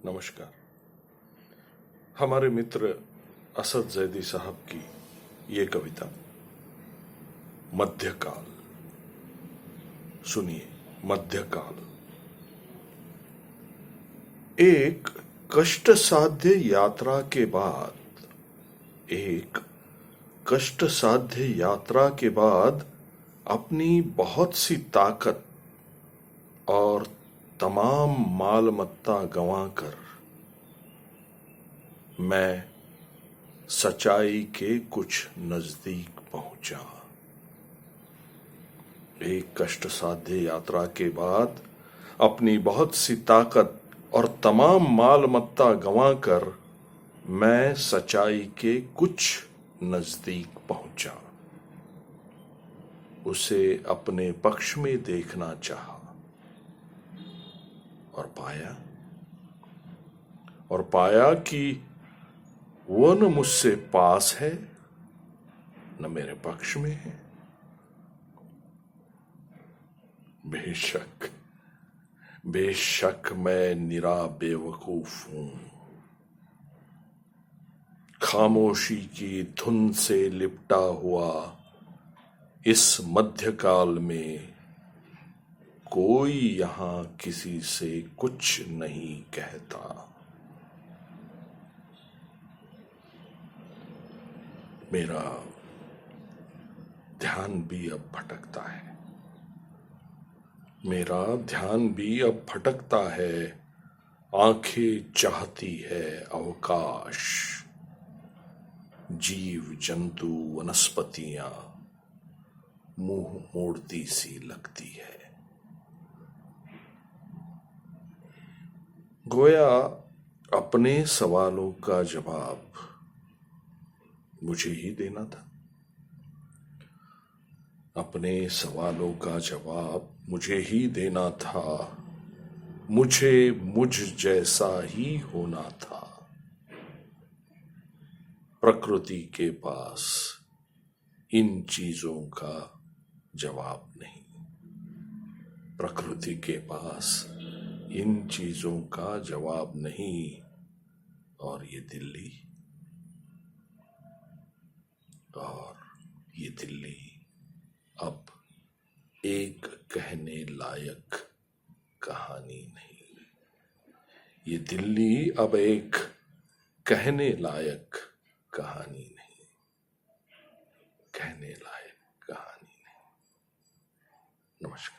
नमस्कार। हमारे मित्र असद जैदी साहब की ये कविता मध्यकाल। सुनिए। मध्यकाल। एक कष्ट साध्य यात्रा के बाद अपनी बहुत सी ताकत और तमाम मालमत्ता गंवाकर मैं सच्चाई के कुछ नजदीक पहुंचा। एक कष्ट साध्य यात्रा के बाद अपनी बहुत सी ताकत और तमाम मालमत्ता गंवाकर मैं सच्चाई के कुछ नजदीक पहुंचा। उसे अपने पक्ष में देखना चाहा और पाया कि वो न मुझसे पास है न मेरे पक्ष में है। बेशक मैं निरा बेवकूफ हूं। खामोशी की धुन से लिपटा हुआ इस मध्यकाल में कोई यहां किसी से कुछ नहीं कहता। मेरा ध्यान भी अब भटकता है। आंखें चाहती है अवकाश। जीव जंतु वनस्पतियां मुंह मोड़ती सी लगती है। गोया अपने सवालों का जवाब मुझे ही देना था। मुझे मुझ जैसा ही होना था। प्रकृति के पास इन चीजों का जवाब नहीं। और ये दिल्ली अब एक कहने लायक कहानी नहीं। ये दिल्ली अब एक कहने लायक कहानी नहीं। नमस्कार।